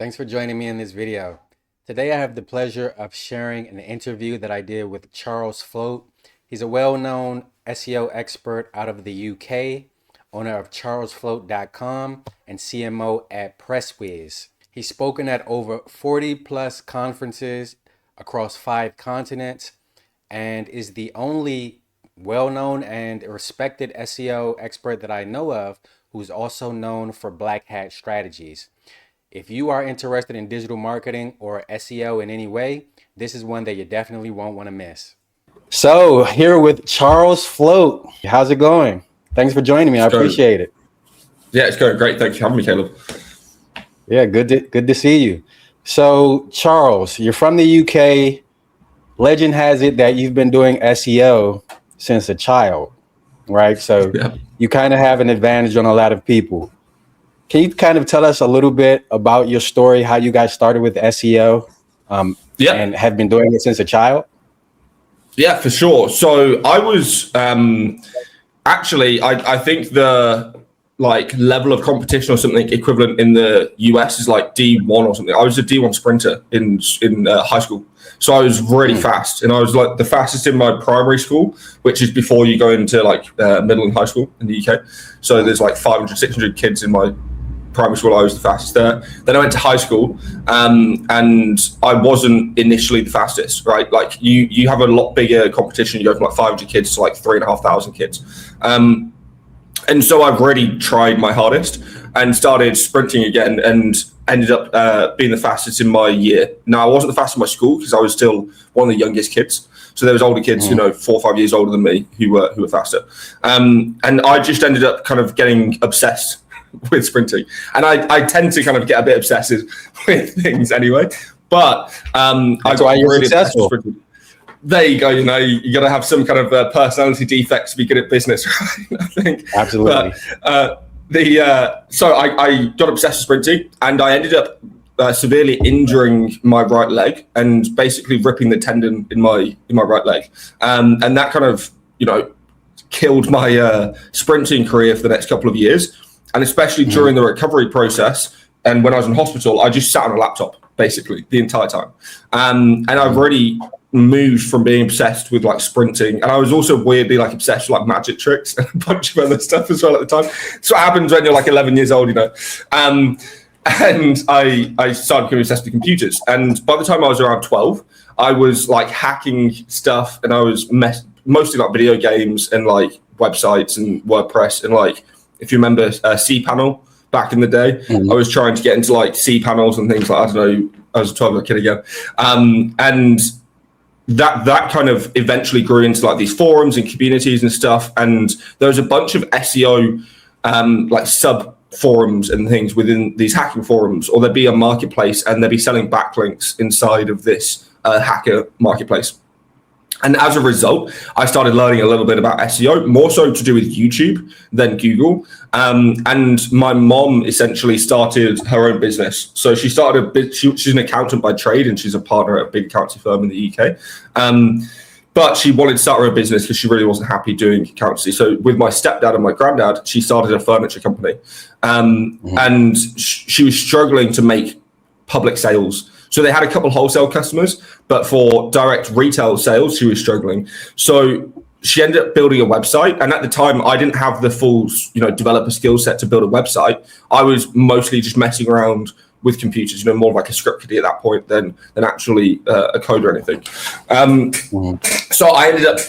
Thanks for joining me in this video. Today I have the pleasure of sharing an interview that I did with Charles Floate. He's a well-known SEO expert out of the UK, owner of charlesfloate.com and CMO at PressWhizz. He's spoken at over 40 plus conferences across 5 continents and is the only well-known and respected SEO expert that I know of who's also known for black hat strategies. If you are interested in digital marketing or SEO in any way, this is one that you definitely won't want to miss. So here with Charles Floate. How's it going? Thanks for joining me. I appreciate it. Yeah, it's going great. Thanks for having me, Caleb. Yeah, good to see you. So Charles, you're from the UK. Legend has it that you've been doing SEO since a child, right? So you kind of have an advantage on a lot of people. Can you kind of tell us a little bit about your story, how you got started with SEO and have been doing it since a child? Yeah, for sure. So I was actually, I think the level of competition or something equivalent in the US is like D1 or something. I was a D1 sprinter in high school. So I was really fast, and I was like the fastest in my primary school, which is before you go into like middle and high school in the UK. So there's like 500, 600 kids in my primary school. I was the fastest there. Then I went to high school, and I wasn't initially the fastest, right? Like you have a lot bigger competition. You go from like 500 kids to like 3,500 kids. And so I've really tried my hardest and started sprinting again and ended up being the fastest in my year. Now, I wasn't the fastest in my school because I was still one of the youngest kids. So there was older kids, 4 or 5 years older than me who were faster. And I just ended up kind of getting obsessed with sprinting. And I tend to kind of get a bit obsessive with things anyway. But that's why you're really successful. There you go. You got to have some kind of personality defects to be good at business, right? I think. Absolutely. But, so I got obsessed with sprinting, and I ended up severely injuring my right leg and basically ripping the tendon in my right leg. And that kind of, killed my sprinting career for the next couple of years. And especially during the recovery process, and when I was in hospital, I just sat on a laptop basically the entire time. And I've really moved from being obsessed with like sprinting, and I was also weirdly like obsessed with like magic tricks and a bunch of other stuff as well at the time. So what happens when you're like 11 years old, And I started becoming obsessed with computers. And by the time I was around 12, I was like hacking stuff, and I was mostly like video games and like websites and WordPress and like, if you remember cPanel back in the day, I was trying to get into like cPanels and things like, I don't know, I was a 12-year-old kid again. And that kind of eventually grew into like these forums and communities and stuff. And there was a bunch of SEO like sub forums and things within these hacking forums, or there'd be a marketplace and they'd be selling backlinks inside of this hacker marketplace. And as a result, I started learning a little bit about SEO, more so to do with YouTube than Google. And my mom essentially started her own business. So she started she's an accountant by trade, and she's a partner at a big accounting firm in the UK. But she wanted to start her own business because she really wasn't happy doing accountancy. So with my stepdad and my granddad, she started a furniture company. And she was struggling to make public sales. So they had a couple wholesale customers, but for direct retail sales, she was struggling. So she ended up building a website. And at the time, I didn't have the full, developer skill set to build a website. I was mostly just messing around with computers, more like a script kiddie at that point than actually a code or anything. So I ended up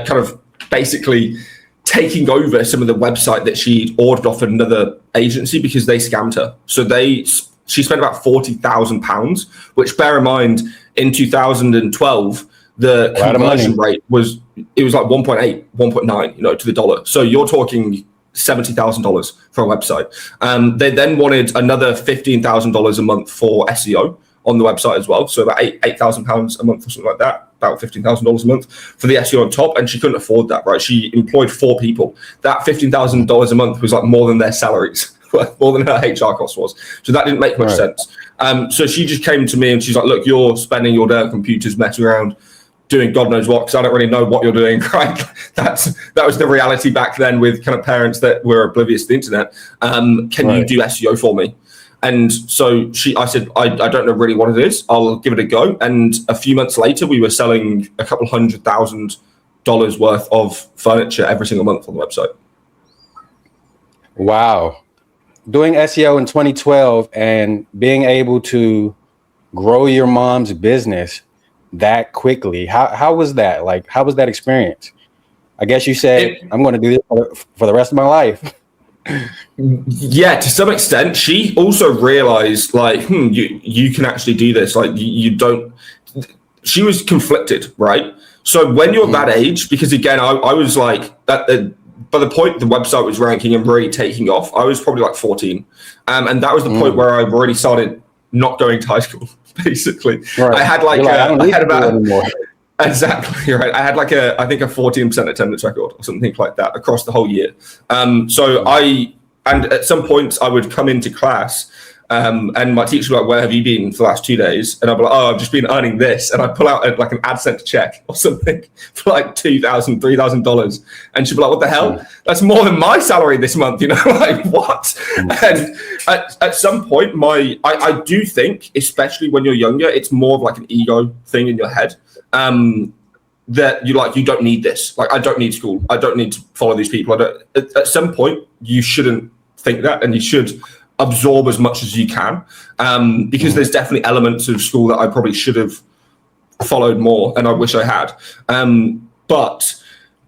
kind of basically taking over some of the website that she ordered off another agency because they scammed her. So she spent about £40,000, which, bear in mind, in 2012, the conversion rate was like 1.8, 1.9, to the dollar. So you're talking $70,000 for a website. They then wanted another $15,000 a month for SEO on the website as well. So about £8,000 a month or something like that, about $15,000 a month for the SEO on top. And she couldn't afford that, right? She employed 4 people. That $15,000 a month was like more than their salaries. More than her HR cost was. So that didn't make much sense. So she just came to me and she's like, look, you're spending your day on computers messing around doing God knows what, because I don't really know what you're doing, right? That was the reality back then with kind of parents that were oblivious to the internet. Can you do SEO for me? And so I said, I don't know really what it is. I'll give it a go. And a few months later, we were selling a couple $100,000 worth of furniture every single month on the website. Wow. Doing SEO in 2012 and being able to grow your mom's business that quickly. How was that? Like, how was that experience? I guess you said, I'm going to do this for the rest of my life. Yeah, to some extent. She also realized, like, you can actually do this. Like, you don't. She was conflicted, right? So when you're that age, because again, I was like, by the point the website was ranking and really taking off, I was probably like 14. And that was the point where I've already started not going to high school, basically. Right. I had like, exactly right. I had like I think a 14% attendance record or something like that across the whole year. And at some points I would come into class and my teacher would be like, where have you been for the last 2 days? And I'd be like, oh, I've just been earning this. And I'd pull out like an AdSense check or something for like $2,000, $3,000. And she'd be like, what the hell? That's more than my salary this month, you know, like what? And at some point, I do think, especially when you're younger, it's more of like an ego thing in your head. That you don't need this. Like, I don't need school. I don't need to follow these people. At some point, you shouldn't think that, and you should absorb as much as you can, because there's definitely elements of school that I probably should have followed more, and I wish I had. But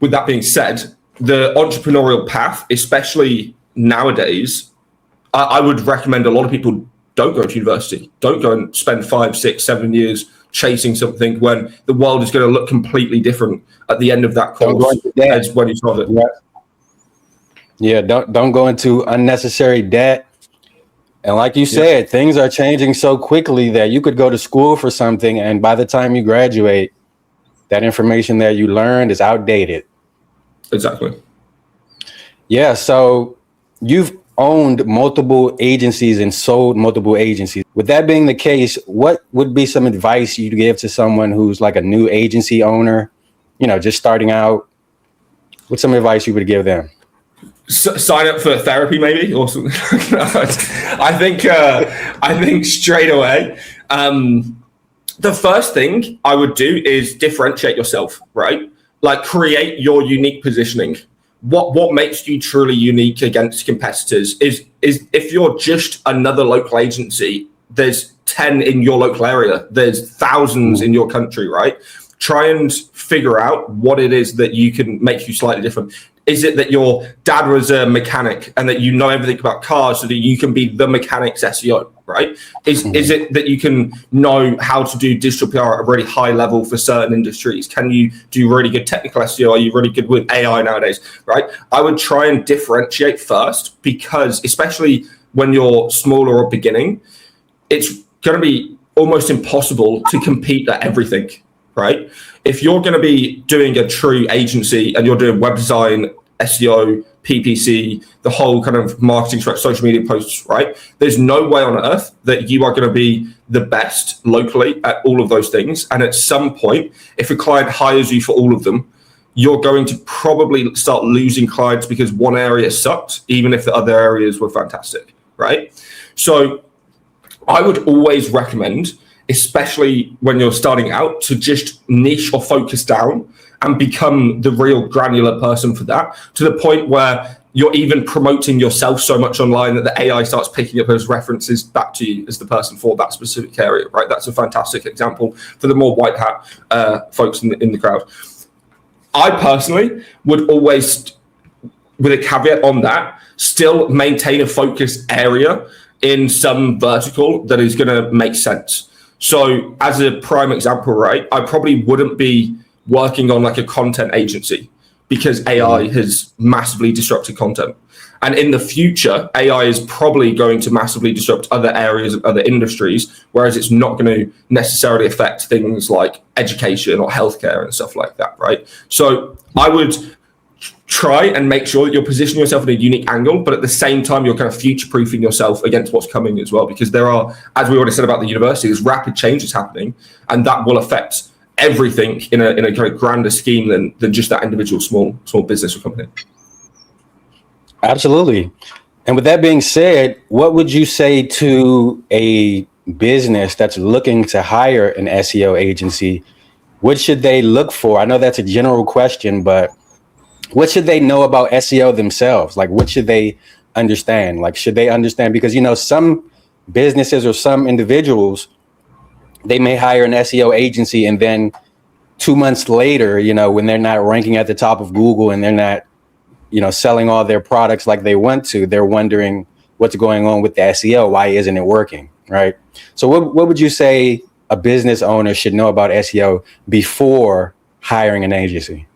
with that being said, the entrepreneurial path, especially nowadays, I would recommend a lot of people don't go to university. Don't go and spend 5, 6, 7 years chasing something when the world is going to look completely different at the end of that course as when you started. Yeah, don't go into unnecessary debt. And like you said, things are changing so quickly that you could go to school for something, and by the time you graduate, that information that you learned is outdated. Exactly. Yeah, so you've owned multiple agencies and sold multiple agencies. With that being the case, what would be some advice you'd give to someone who's like a new agency owner, just starting out? What's some advice you would give them? Sign up for therapy, maybe, or something. I think straight away, the first thing I would do is differentiate yourself, right? Like, create your unique positioning. What makes you truly unique against competitors is if you're just another local agency, there's 10 in your local area, there's thousands in your country, right? Try and figure out what it is that you can make you slightly different. Is it that your dad was a mechanic and that you know everything about cars so that you can be the mechanic's SEO, right? Is it that you can know how to do digital PR at a really high level for certain industries? Can you do really good technical SEO? Are you really good with AI nowadays, right? I would try and differentiate first, because especially when you're smaller or beginning, it's going to be almost impossible to compete at everything, right? If you're going to be doing a true agency and you're doing web design, SEO, PPC, the whole kind of marketing, social media posts, right? There's no way on earth that you are going to be the best locally at all of those things. And at some point, if a client hires you for all of them, you're going to probably start losing clients because one area sucked, even if the other areas were fantastic, right? So I would always recommend, especially when you're starting out, to just niche or focus down and become the real granular person for that, to the point where you're even promoting yourself so much online that the AI starts picking up those references back to you as the person for that specific area, right? That's a fantastic example for the more white hat folks in the crowd. I personally would always, with a caveat on that, still maintain a focus area in some vertical that is going to make sense. So as a prime example, right, I probably wouldn't be working on like a content agency because AI has massively disrupted content. And in the future, AI is probably going to massively disrupt other areas of other industries, whereas it's not going to necessarily affect things like education or healthcare and stuff like that, right? So I would try and make sure that you're positioning yourself in a unique angle, but at the same time, you're kind of future-proofing yourself against what's coming as well, because there are, as we already said about the university, there's rapid changes happening, and that will affect everything in a kind of grander scheme than just that individual small business or company. Absolutely. And with that being said, what would you say to a business that's looking to hire an SEO agency? What should they look for? I know that's a general question, but what should they know about SEO themselves? Like, what should they understand? Like, should they understand? Because, some businesses or some individuals, they may hire an SEO agency and then 2 months later, when they're not ranking at the top of Google and they're not, selling all their products like they want to, they're wondering what's going on with the SEO. Why isn't it working? Right. So what would you say a business owner should know about SEO before hiring an agency?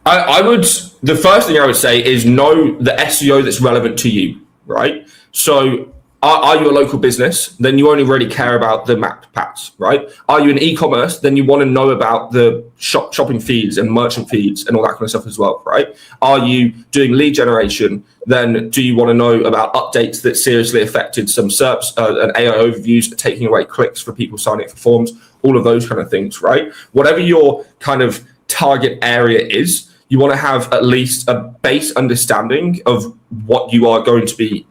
The first thing I would say is know the SEO that's relevant to you, right? So are you a local business? Then you only really care about the map packs, right? Are you an e-commerce? Then you want to know about the shopping feeds and merchant feeds and all that kind of stuff as well, right? Are you doing lead generation? Then do you want to know about updates that seriously affected some SERPs and AI overviews, taking away clicks for people signing up for forms, all of those kind of things, right? Whatever your kind of target area is, you want to have at least a base understanding of what you are going to be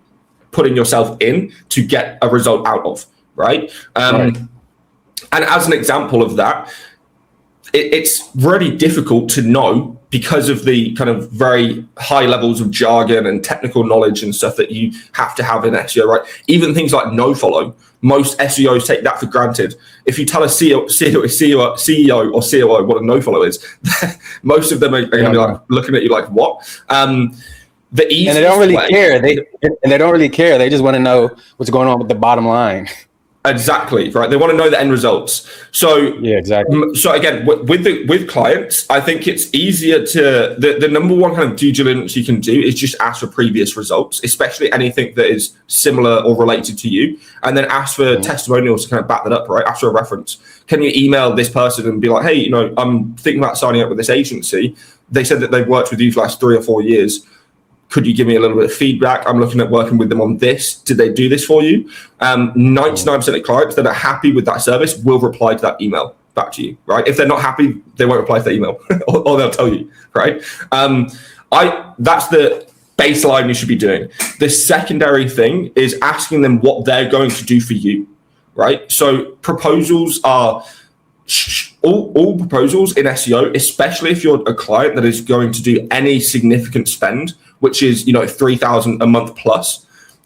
putting yourself in to get a result out of, right? Right. And as an example of that, it's really difficult to know because of the kind of very high levels of jargon and technical knowledge and stuff that you have to have in SEO, right? Even things like no follow, most SEOs take that for granted. If you tell a CEO or COO what a no follow is, most of them are going to be like looking at you like, what? The easiest and they don't really way, care. They don't really care. They just want to know what's going on with the bottom line. Exactly, right. They want to know the end results. So yeah, exactly. So again, with clients, I think it's easier to the number one kind of due diligence you can do is just ask for previous results, especially anything that is similar or related to you, and then ask for testimonials to kind of back that up, right? After a reference, can you email this person and be like, hey, I'm thinking about signing up with this agency. They said that they've worked with you for the last 3 or 4 years. Could you give me a little bit of feedback? I'm looking at working with them on this. Did they do this for you? 99% of clients that are happy with that service will reply to that email back to you, right? If they're not happy, they won't reply to that email or they'll tell you, right? That's the baseline you should be doing. The secondary thing is asking them what they're going to do for you, right? So proposals are all proposals in SEO, especially if you're a client that is going to do any significant spend, which is 3,000 a month plus,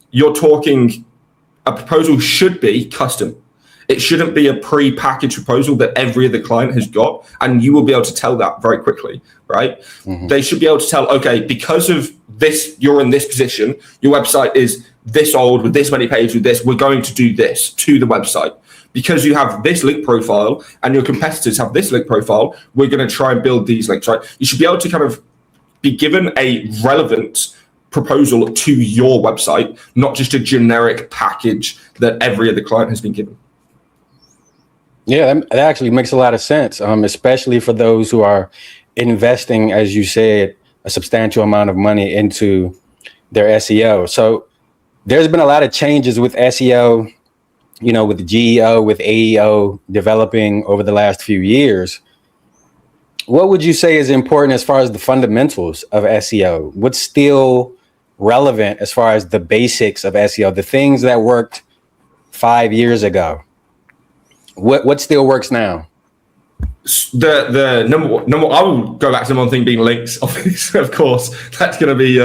you're talking a proposal should be custom. It shouldn't be a pre-packaged proposal that every other client has got, and you will be able to tell that very quickly, right? They should be able to tell, okay, because of this, you're in this position, your website is this old with this many pages with this, we're going to do this to the website. Because you have this link profile and your competitors have this link profile, we're going to try and build these links, right? You should be able to kind of be given a relevant proposal to your website, not just a generic package that every other client has been given. Yeah, that actually makes a lot of sense, especially for those who are investing, as you said, a substantial amount of money into their SEO. So there's been a lot of changes with SEO, with the GEO, with AEO developing over the last few years. What would you say is important as far as the fundamentals of SEO? What's still relevant as far as the basics of SEO, the things that worked 5 years ago? What still works now? The number one, I will go back to the one thing being links. Obviously, of course, that's going to be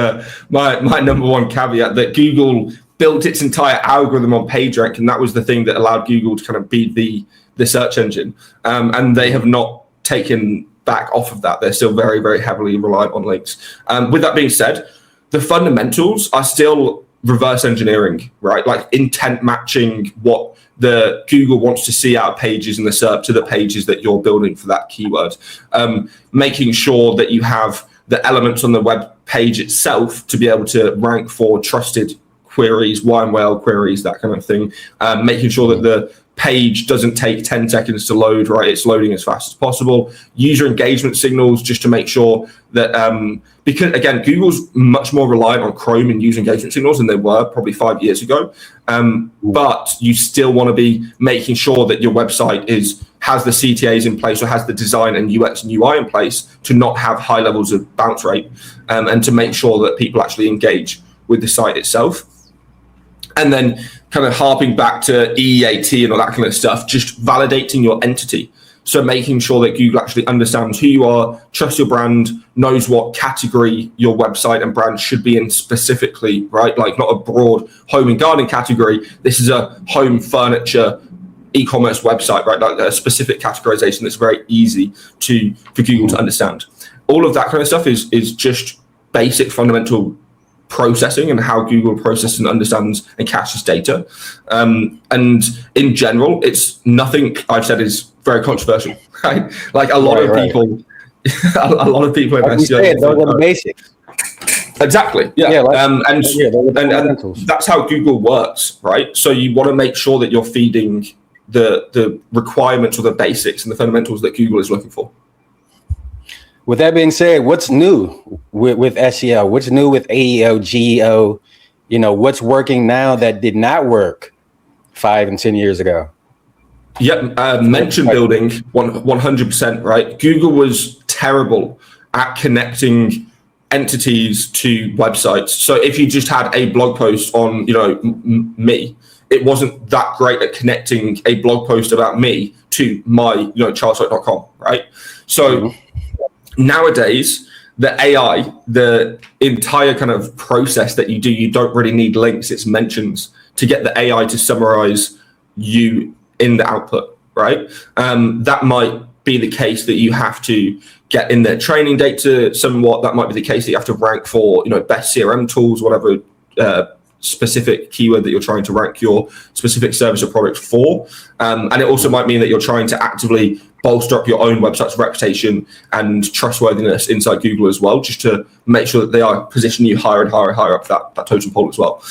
my number one caveat, that Google built its entire algorithm on PageRank, and that was the thing that allowed Google to kind of be the search engine. And they have not taken back off of that. They're still very, very heavily reliant on links. With that being said, the fundamentals are still reverse engineering, right? Like intent matching what the Google wants to see out of pages in the SERP to the pages that you're building for that keyword. Making sure that you have the elements on the web page itself to be able to rank for trusted queries, why and whale queries, that kind of thing. Making sure that the page doesn't take 10 seconds to load, right? It's loading as fast as possible. User engagement signals, just to make sure that, because again, Google's much more reliant on Chrome and user engagement signals than they were probably 5 years ago. But you still want to be making sure that your website has the CTAs in place or has the design and UX and UI in place to not have high levels of bounce rate, and to make sure that people actually engage. with the site itself. And then kind of harping back to EEAT and all that kind of stuff, just validating your entity. So making sure that Google actually understands who you are, trusts your brand, knows what category your website and brand should be in specifically, right? Like not a broad home and garden category. This is a home furniture e-commerce website, right? Like a specific categorization that's very easy for Google to understand. All of that kind of stuff is just basic fundamental processing and how Google processes and understands and caches data. And in general, it's nothing I've said is very controversial, right? Like a lot of people, a lot of people in SEO. Those are the basics. Exactly. Yeah. And that's how Google works, right? So you want to make sure that you're feeding the requirements or the basics and the fundamentals that Google is looking for. With that being said, what's new with SEO? What's new with AEO, GEO? You know, what's working now that did not work 5 and 10 years ago? Yep, mention building, 100%, right? Google was terrible at connecting entities to websites. So if you just had a blog post on, you know, me, it wasn't that great at connecting a blog post about me to my, you know, charleswhite.com, right? So nowadays, the AI, the entire kind of process that you do, you don't really need links, it's mentions to get the AI to summarize you in the output, right? That might be the case that you have to get in their training data somewhat. That might be the case that you have to rank for, you know, best CRM tools, whatever specific keyword that you're trying to rank your specific service or product for. And it also might mean that you're trying to actively bolster up your own website's reputation and trustworthiness inside Google as well, just to make sure that they are positioning you higher and higher and higher up that totem pole as well.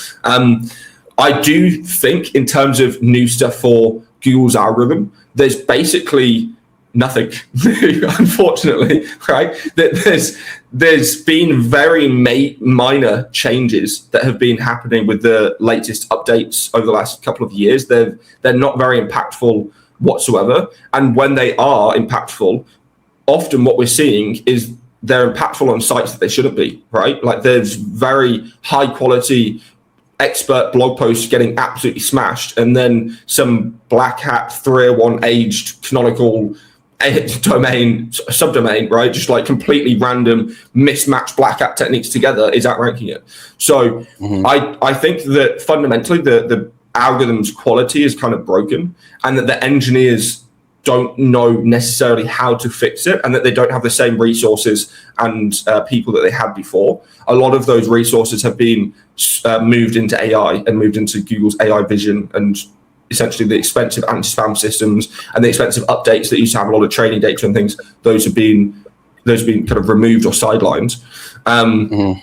I do think in terms of new stuff for Google's algorithm, there's basically nothing new, unfortunately, right? There's been very minor changes that have been happening with the latest updates over the last couple of years. They're not very impactful whatsoever. And when they are impactful, often what we're seeing is they're impactful on sites that they shouldn't be, right? Like there's very high quality expert blog posts getting absolutely smashed, and then some black hat 301 aged canonical subdomain, right? Just like completely random mismatched black hat techniques together is outranking it. So I think that fundamentally the algorithm's quality is kind of broken, and that the engineers don't know necessarily how to fix it, and that they don't have the same resources and people that they had before. A lot of those resources have been moved into AI and moved into Google's AI vision, and essentially the expensive anti-spam systems and the expensive updates that used to have a lot of training data and things, those have been kind of removed or sidelined. And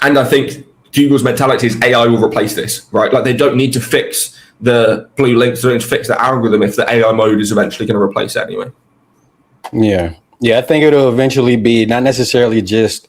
I think Google's mentality is AI will replace this, right? Like they don't need to fix the blue links, they don't need to fix the algorithm if the AI mode is eventually going to replace it anyway. Yeah, I think it'll eventually be not necessarily just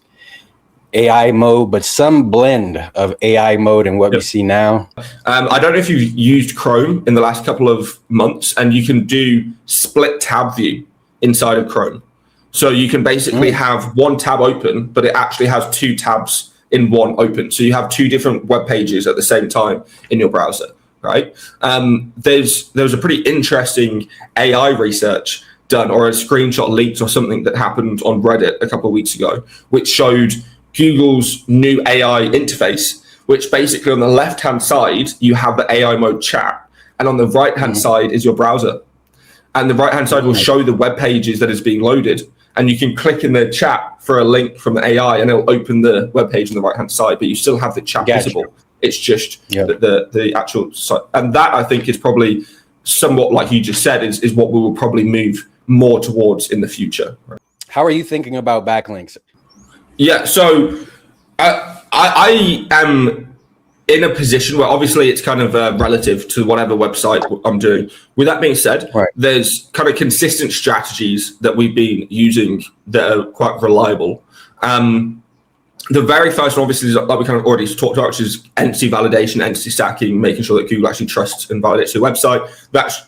AI mode, but some blend of AI mode and what we see now. I don't know if you've used Chrome in the last couple of months, and you can do split tab view inside of Chrome. So you can basically have one tab open, but it actually has two tabs in one open. So you have two different web pages at the same time in your browser, right? There was a pretty interesting AI research done, or a screenshot leaked or something that happened on Reddit a couple of weeks ago, which showed Google's new AI interface, which basically on the left-hand side, you have the AI mode chat, and on the right-hand side is your browser. And the right-hand side will show the web pages that is being loaded, and you can click in the chat for a link from the AI, and it'll open the web page on the right-hand side, but you still have the chat visible. It's just the actual site. And that, I think, is probably somewhat, like you just said, is what we will probably move more towards in the future. How are you thinking about backlinks? Yeah, so I am in a position where obviously it's kind of relative to whatever website I'm doing. With that being said, there's kind of consistent strategies that we've been using that are quite reliable. The very first one, obviously, is like we kind of already talked about, which is entity validation, entity stacking, making sure that Google actually trusts and validates your website. That's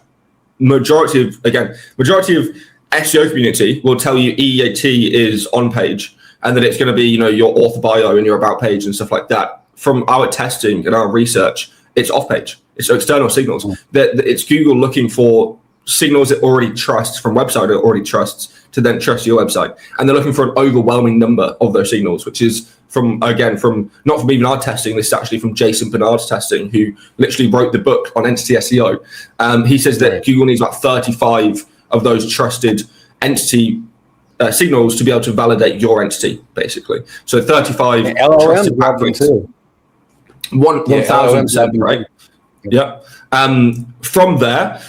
majority of SEO community will tell you EEAT is on page, and that it's going to be, you know, your author bio and your about page and stuff like that. from our testing and our research, it's off page. It's external signals. It's Google looking for signals it already trusts from website it already trusts to then trust your website. And they're looking for an overwhelming number of those signals, which is from not from even our testing, this is actually from Jason Bernard's testing, who literally wrote the book on entity SEO. He says that Google needs about 35 of those trusted entity signals to be able to validate your entity, basically. So 35 trusted backlinks. 1,000%, right? Yeah. From there,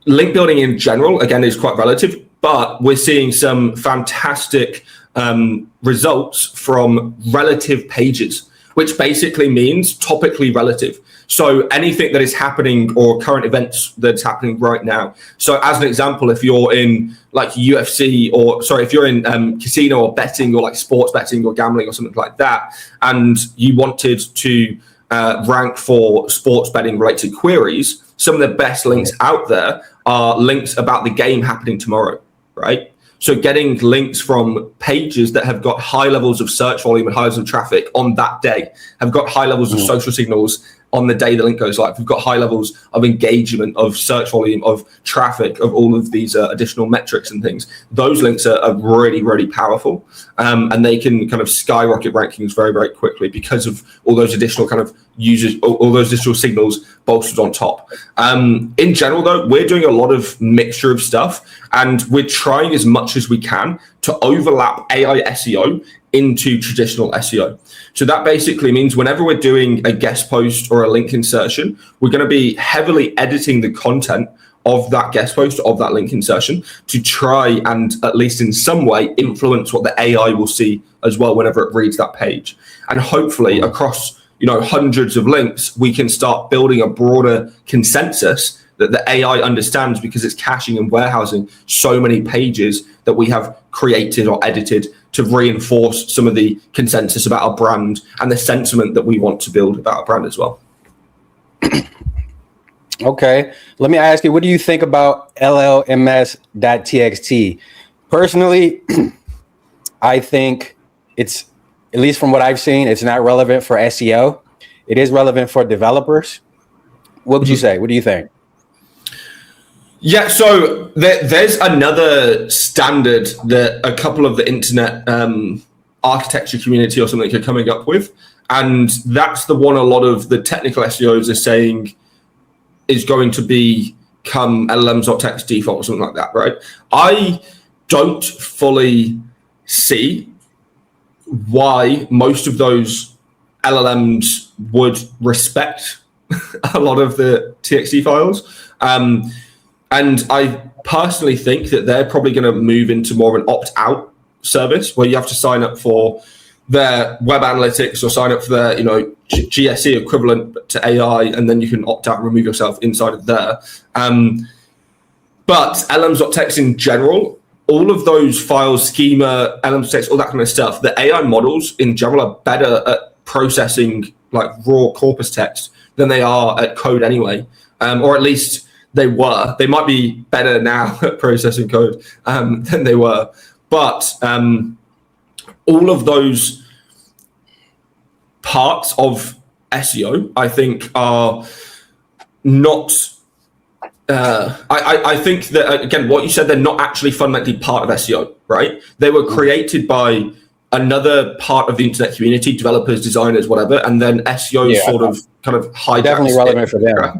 link building in general, again, is quite relative, but we're seeing some fantastic results from relative pages, which basically means topically relative. So anything that is happening or current events that's happening right now. So as an example, if you're in like UFC if you're in casino or betting or like sports betting or gambling or something like that, and you wanted to rank for sports betting related queries, some of the best links out there are links about the game happening tomorrow, right? So getting links from pages that have got high levels of search volume and high levels of traffic on that day, have got high levels of social signals on the day the link goes live. We've got high levels of engagement, of search volume, of traffic, of all of these additional metrics and things. Those links are really, really powerful, and they can kind of skyrocket rankings very, very quickly because of all those additional kind of users, all those additional signals bolstered on top. In general, though, we're doing a lot of mixture of stuff, and we're trying as much as we can to overlap AI SEO into traditional SEO. So that basically means whenever we're doing a guest post or a link insertion, we're going to be heavily editing the content of that guest post, of that link insertion, to try and at least in some way influence what the AI will see as well whenever it reads that page. And hopefully across hundreds of links, we can start building a broader consensus that the AI understands, because it's caching and warehousing so many pages that we have created or edited to reinforce some of the consensus about our brand and the sentiment that we want to build about our brand as well. Okay, let me ask you, what do you think about LLMS.txt? Personally, I think it's, at least from what I've seen, it's not relevant for SEO. It is relevant for developers. What would you say? What do you think? Yeah, so there's another standard that a couple of the internet architecture community or something are coming up with, and that's the one a lot of the technical SEOs are saying is going to become LLMs.txt default or something like that, right? I don't fully see why most of those LLMs would respect a lot of the TXT files. And I personally think that they're probably going to move into more of an opt-out service where you have to sign up for their web analytics or sign up for their, GSE equivalent to AI, and then you can opt out and remove yourself inside of there. But LLMs.txt in general, all of those files, schema, LLMs.txt, all that kind of stuff, the AI models in general are better at processing like raw corpus text than they are at code anyway, or at least they were. They might be better now at processing code than they were. But all of those parts of SEO, I think, are not... I think that, again, what you said, they're not actually fundamentally part of SEO, right? They were created by another part of the internet community, developers, designers, whatever, and then SEO kind of hijacks definitely relevant for them. Right?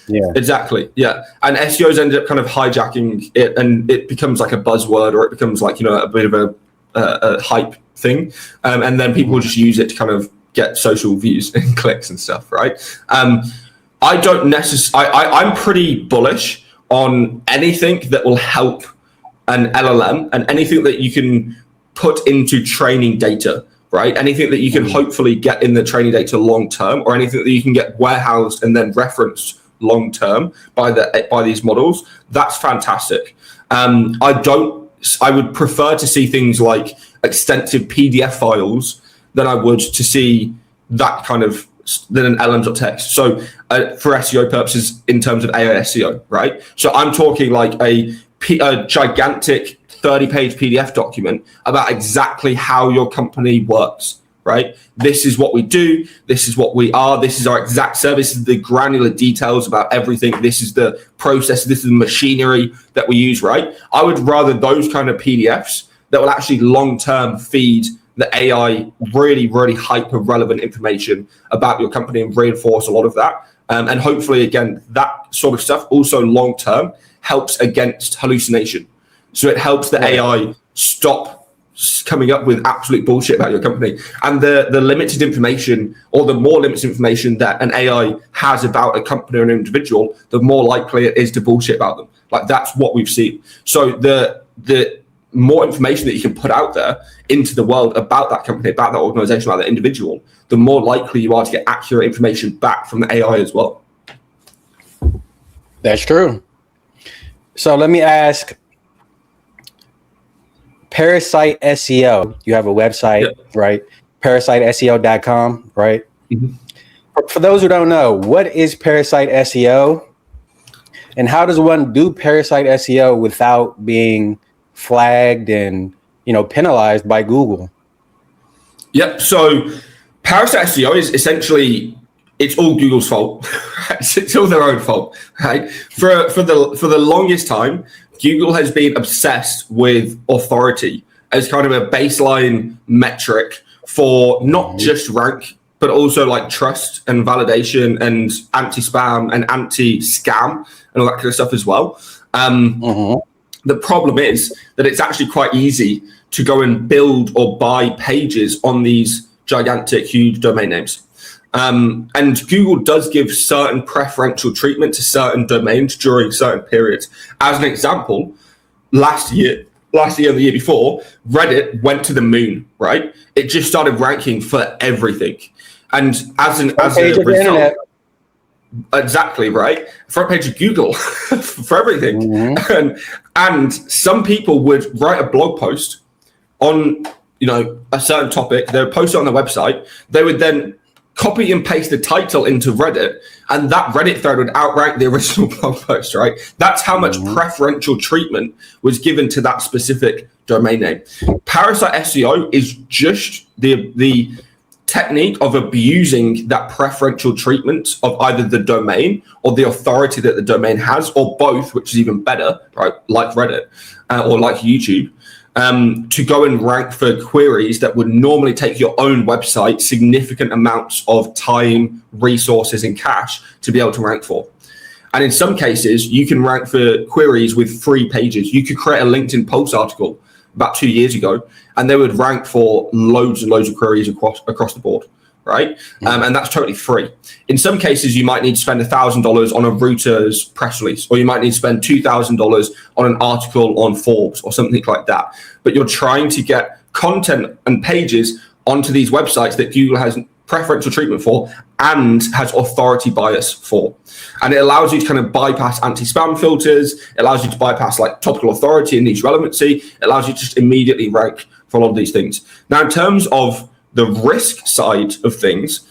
Yeah, exactly. Yeah, and SEOs ended up kind of hijacking it, and it becomes like a buzzword, or it becomes like a bit of a hype thing, and then people just use it to kind of get social views and clicks and stuff, right? I don't necessarily. I'm pretty bullish on anything that will help an LLM and anything that you can put into training data, right? Anything that you can hopefully get in the training data long term, or anything that you can get warehoused and then referenced long term by these models. That's fantastic. I would prefer to see things like extensive PDF files than I would to see that kind of than an LLMs.txt. So for SEO purposes, in terms of AI SEO, right? So I'm talking like a gigantic 30-page PDF document about exactly how your company works, right? This is what we do. This is what we are. This is our exact service. This is the granular details about everything. This is the process. This is the machinery that we use, right? I would rather those kind of PDFs that will actually long-term feed the AI really, really hyper relevant information about your company and reinforce a lot of that. And hopefully, again, that sort of stuff also long-term helps against hallucination. So it helps the AI stop coming up with absolute bullshit about your company. And the limited information, or the more limited information that an AI has about a company or an individual, the more likely it is to bullshit about them. Like, that's what we've seen. So the more information that you can put out there into the world about that company, about that organization, about that individual, the more likely you are to get accurate information back from the AI as well. That's true. So let me ask, Parasite SEO, you have a website, right? ParasiteSEO.com, right? Mm-hmm. For those who don't know, what is Parasite SEO? And how does one do Parasite SEO without being flagged and, penalized by Google? Yep. So Parasite SEO is essentially, it's all Google's fault. It's all their own fault, right? For the longest time, Google has been obsessed with authority as kind of a baseline metric for not just rank, but also like trust and validation and anti-spam and anti-scam and all that kind of stuff as well. The problem is that it's actually quite easy to go and build or buy pages on these gigantic, huge domain names. And Google does give certain preferential treatment to certain domains during certain periods. As an example, last year and the year before, Reddit went to the moon, right? It just started ranking for everything. And as a result, exactly, right? Front page of Google for everything. And some people would write a blog post on, a certain topic. They would post it on their website. They would then copy and paste the title into Reddit, and that Reddit thread would outrank the original blog post, right? That's how much preferential treatment was given to that specific domain name. Parasite SEO is just the technique of abusing that preferential treatment of either the domain or the authority that the domain has, or both, which is even better, right? Like Reddit or like YouTube. To go and rank for queries that would normally take your own website significant amounts of time, resources, and cash to be able to rank for. And in some cases, you can rank for queries with 3 pages. You could create a LinkedIn post article about 2 years ago, and they would rank for loads and loads of queries across the board, right? And that's totally free. In some cases, you might need to spend $1,000 on a Reuters press release, or you might need to spend $2,000 on an article on Forbes or something like that. But you're trying to get content and pages onto these websites that Google has preferential treatment for and has authority bias for. And it allows you to kind of bypass anti-spam filters. It allows you to bypass like topical authority and niche relevancy. It allows you to just immediately rank for a lot of these things. Now, in terms of the risk side of things,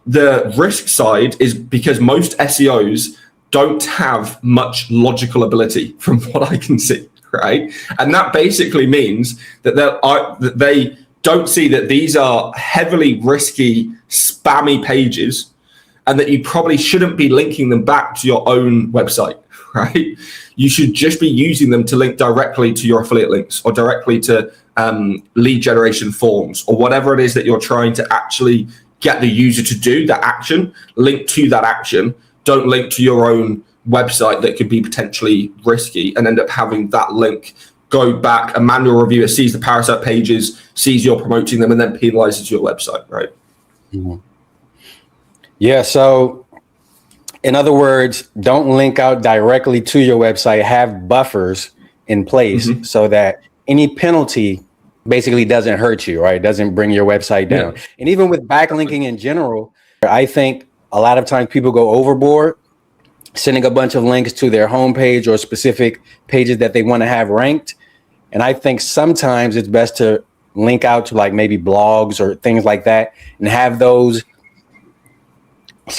the risk side is because most SEOs don't have much logical ability from what I can see, right? And that basically means that they don't see that these are heavily risky, spammy pages, and that you probably shouldn't be linking them back to your own website, right? You should just be using them to link directly to your affiliate links or directly to lead generation forms or whatever it is that you're trying to actually get the user to do, that action. Link to that action. Don't link to your own website that could be potentially risky and end up having that link go back. A manual reviewer sees the Parasite pages, sees you're promoting them, and then penalizes your website, right? Yeah, so in other words, don't link out directly to your website. Have buffers in place so that any penalty basically doesn't hurt you, right? It doesn't bring your website down. And even with backlinking in general, I think a lot of times people go overboard, sending a bunch of links to their homepage or specific pages that they want to have ranked. And I think sometimes it's best to link out to like maybe blogs or things like that and have those,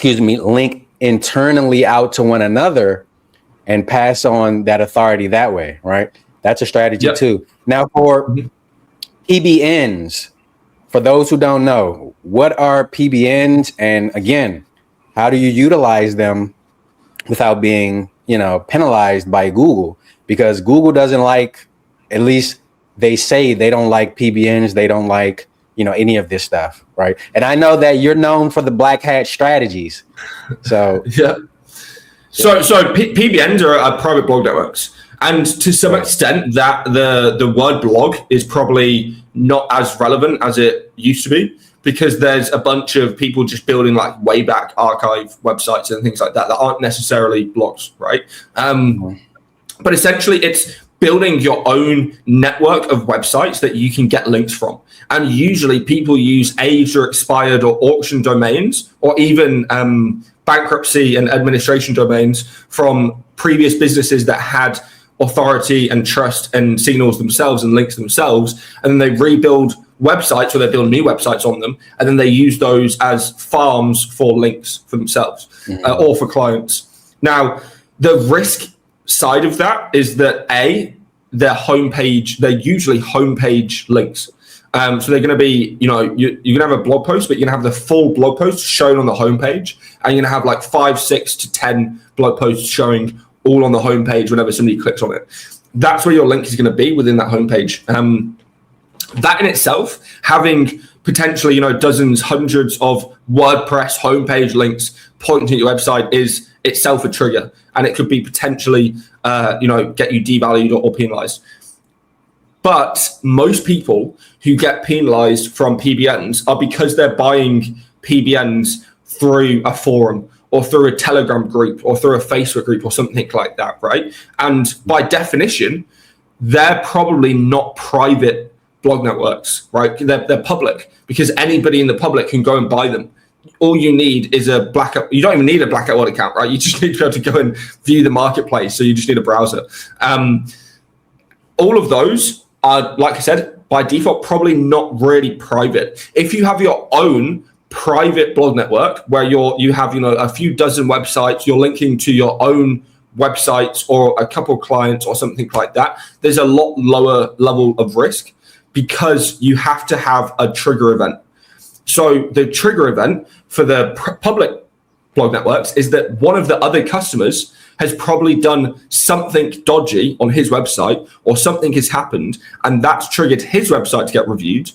link internally out to one another and pass on that authority that way, right? That's a strategy too. Now for PBNs, for those who don't know, what are PBNs? And again, how do you utilize them without being, penalized by Google? Because Google doesn't like, at least they say they don't like PBNs. They don't like, any of this stuff, right? And I know that you're known for the black hat strategies. So yeah. So PBNs are private blog networks. And to some extent, that the word blog is probably not as relevant as it used to be, because there's a bunch of people just building like way back archive websites and things like that aren't necessarily blogs, right? But essentially, it's building your own network of websites that you can get links from. And usually people use aged or expired or auction domains, or even bankruptcy and administration domains from previous businesses that had authority and trust and signals themselves and links themselves, and then they rebuild websites, or they build new websites on them, and then they use those as farms for links for themselves or for clients. Now, the risk side of that is that their homepage, they're usually homepage links. So they're going to be, you're going to have a blog post, but you're going to have the full blog post shown on the homepage, and you're going to have like 5, 6 to 10 blog posts showing all on the homepage whenever somebody clicks on it. That's where your link is going to be within that homepage. That in itself, having potentially, dozens, hundreds of WordPress homepage links pointing to your website is itself a trigger, and it could be potentially, get you devalued or penalized. But most people who get penalized from PBNs are because they're buying PBNs through a forum or through a Telegram group or through a Facebook group or something like that, right? And by definition, they're probably not private blog networks, right? They're public, because anybody in the public can go and buy them. All you need is a blackout. You don't even need a blackout word account, right? You just need to be able to go and view the marketplace. So you just need a browser. All of those are, like I said, by default, probably not really private. If you have your own private blog network where you have a few dozen websites, you're linking to your own websites or a couple clients or something like that, there's a lot lower level of risk, because you have to have a trigger event. So the trigger event for the public blog networks is that one of the other customers has probably done something dodgy on his website, or something has happened, and that's triggered his website to get reviewed.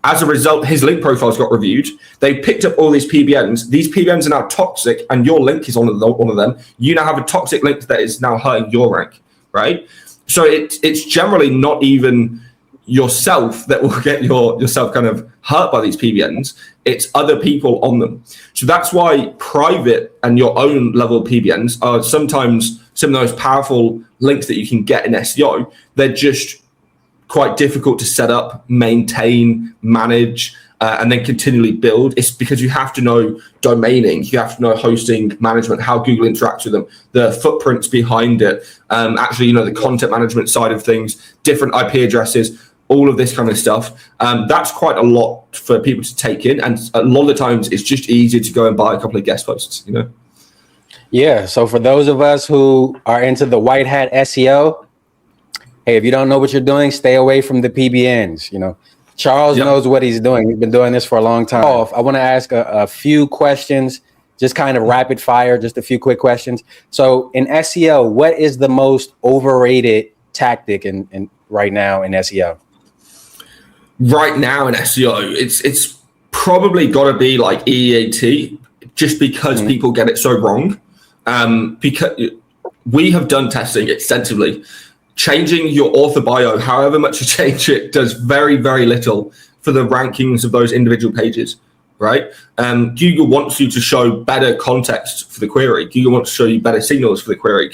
As a result, his link profiles got reviewed. They picked up all these PBNs. These PBNs are now toxic, and your link is on one of them. You now have a toxic link that is now hurting your rank, right? So it's generally not even yourself that will get yourself kind of hurt by these PBNs. It's other people on them. So that's why private and your own level PBNs are sometimes some of the most powerful links that you can get in SEO. They're just quite difficult to set up, maintain, manage, and then continually build. It's because you have to know domaining, you have to know hosting management, how Google interacts with them, the footprints behind it, actually, the content management side of things, different IP addresses, all of this kind of stuff. That's quite a lot for people to take in. And a lot of the times it's just easier to go and buy a couple of guest posts, Yeah. So for those of us who are into the white hat SEO, hey, if you don't know what you're doing, stay away from the PBNs. Charles knows what he's doing. He's been doing this for a long time. I want to ask a few questions, just kind of rapid fire, just a few quick questions. So in SEO, what is the most overrated tactic in right now in SEO? Right now in SEO, it's probably got to be like EEAT, just because people get it so wrong. Because we have done testing extensively. Changing your author bio, however much you change it, does very, very little for the rankings of those individual pages, right? Google wants you to show better context for the query. Google wants to show you better signals for the query.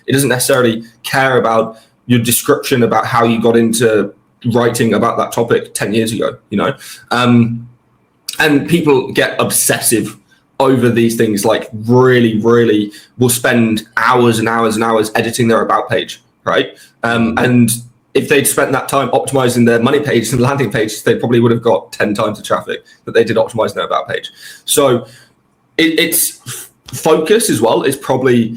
It doesn't necessarily care about your description about how you got into writing about that topic 10 years ago, and people get obsessive over these things, like really, really will spend hours and hours and hours editing their about page, right? And if they'd spent that time optimizing their money page and landing pages, they probably would have got 10 times the traffic that they did optimizing their about page. So it's focus as well is probably,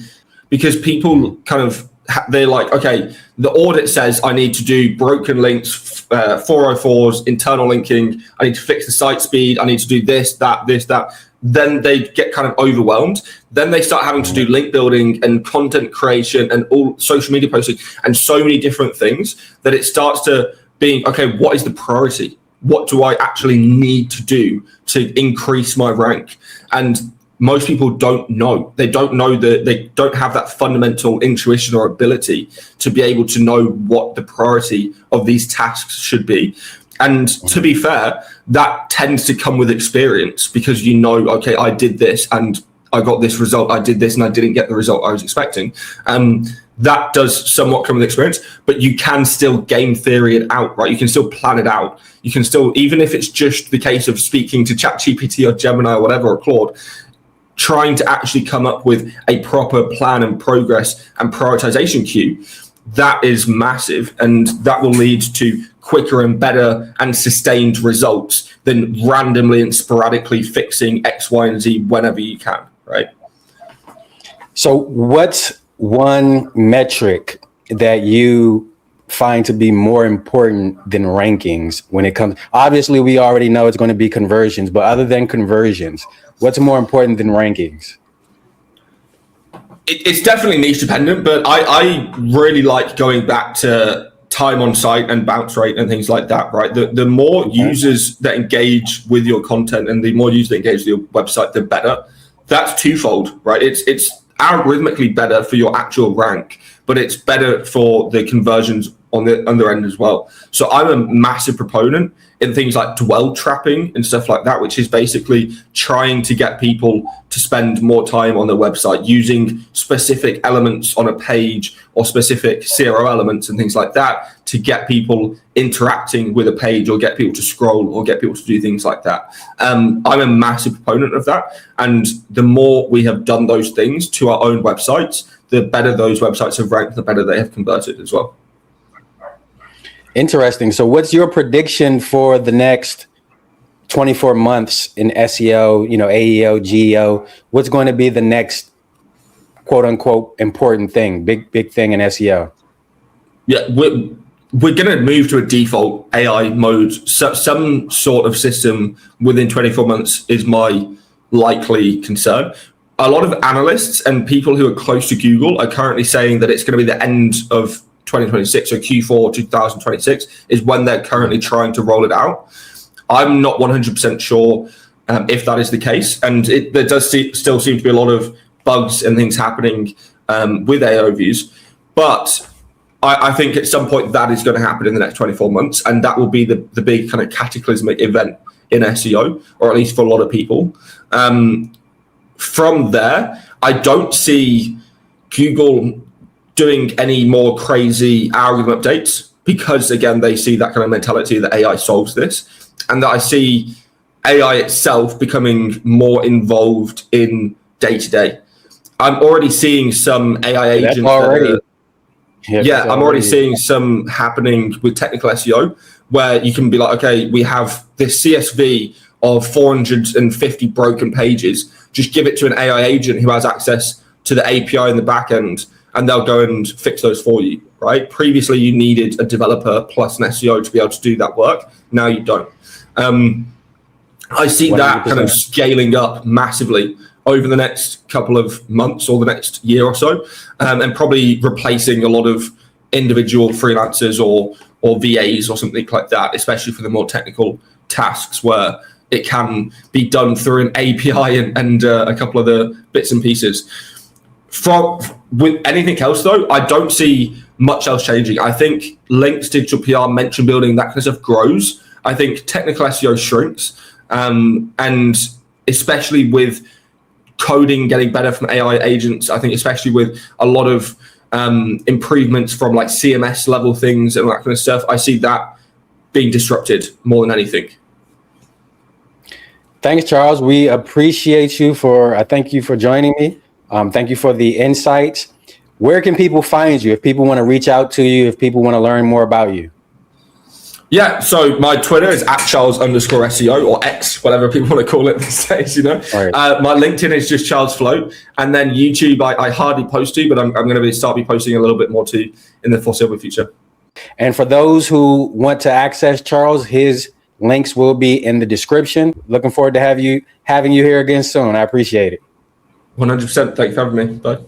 because people kind of they're like, okay, the audit says I need to do broken links, 404s, internal linking. I need to fix the site speed. I need to do this, that. Then they get kind of overwhelmed. Then they start having to do link building and content creation and all social media posting and so many different things that it starts to being, okay, what is the priority? What do I actually need to do to increase my rank? And most people don't know. They don't know that they don't have that fundamental intuition or ability to be able to know what the priority of these tasks should be. And to be fair, that tends to come with experience because you know, okay, I did this and I got this result. I did this and I didn't get the result I was expecting. That does somewhat come with experience, but you can still game theory it out, right? You can still plan it out. You can still, even if it's just the case of speaking to ChatGPT or Gemini or whatever, or Claude, trying to actually come up with a proper plan and progress and prioritization queue, that is massive. And that will lead to quicker and better and sustained results than randomly and sporadically fixing X, Y, and Z whenever you can, right? So what's one metric that you find to be more important than rankings when it comes? Obviously, we already know it's going to be conversions, but other than conversions, what's more important than rankings? It's definitely niche dependent, but I really like going back to time on site and bounce rate and things like that, right? The more users that engage with your content and the more users that engage with your website, the better. That's twofold, right? It's algorithmically better for your actual rank, but it's better for the conversions on the other end as well. So I'm a massive proponent in things like dwell trapping and stuff like that, which is basically trying to get people to spend more time on their website using specific elements on a page or specific CRO elements and things like that to get people interacting with a page or get people to scroll or get people to do things like that. I'm a massive proponent of that. And the more we have done those things to our own websites, the better those websites have ranked, the better they have converted as well. Interesting. So what's your prediction for the next 24 months in SEO, AEO, GEO? What's going to be the next quote unquote important thing, big thing in SEO? Yeah, we're going to move to a default AI mode. So some sort of system within 24 months is my likely concern. A lot of analysts and people who are close to Google are currently saying that it's going to be the end of 2026 or Q4 2026 is when they're currently trying to roll it out. I'm not 100% sure if that is the case. And there does still seem to be a lot of bugs and things happening with AO views. But I think at some point that is going to happen in the next 24 months. And that will be the big kind of cataclysmic event in SEO, or at least for a lot of people. From there, I don't see Google doing any more crazy algorithm updates because, again, they see that kind of mentality that AI solves this, and that I see AI itself becoming more involved in day-to-day. I'm already seeing some AI agents. I'm already seeing some happening with technical SEO where you can be like, okay, we have this CSV of 450 broken pages. Just give it to an AI agent who has access to the API in the back end, and they'll go and fix those for you, right? Previously, you needed a developer plus an SEO to be able to do that work. Now you don't. I see 100%. That kind of scaling up massively over the next couple of months or the next year or so, and probably replacing a lot of individual freelancers or VAs or something like that, especially for the more technical tasks where it can be done through an API and a couple of the bits and pieces. With anything else, though, I don't see much else changing. I think links, digital PR, mention building, that kind of stuff grows. I think technical SEO shrinks. And especially with coding getting better from AI agents, I think especially with a lot of improvements from like CMS level things and all that kind of stuff, I see that being disrupted more than anything. Thanks, Charles. We appreciate you thank you for joining me. Thank you for the insights. Where can people find you if people want to reach out to you, if people want to learn more about you? Yeah, so my Twitter is at Charles_SEO or X, whatever people want to call it these days, you know. Right. My LinkedIn is just Charles Float. And then YouTube, I hardly post to, but I'm going to start posting a little bit more to in the foreseeable future. And for those who want to access Charles, his links will be in the description. Looking forward to having you here again soon. I appreciate it. 100%. Thank you for having me. Bye.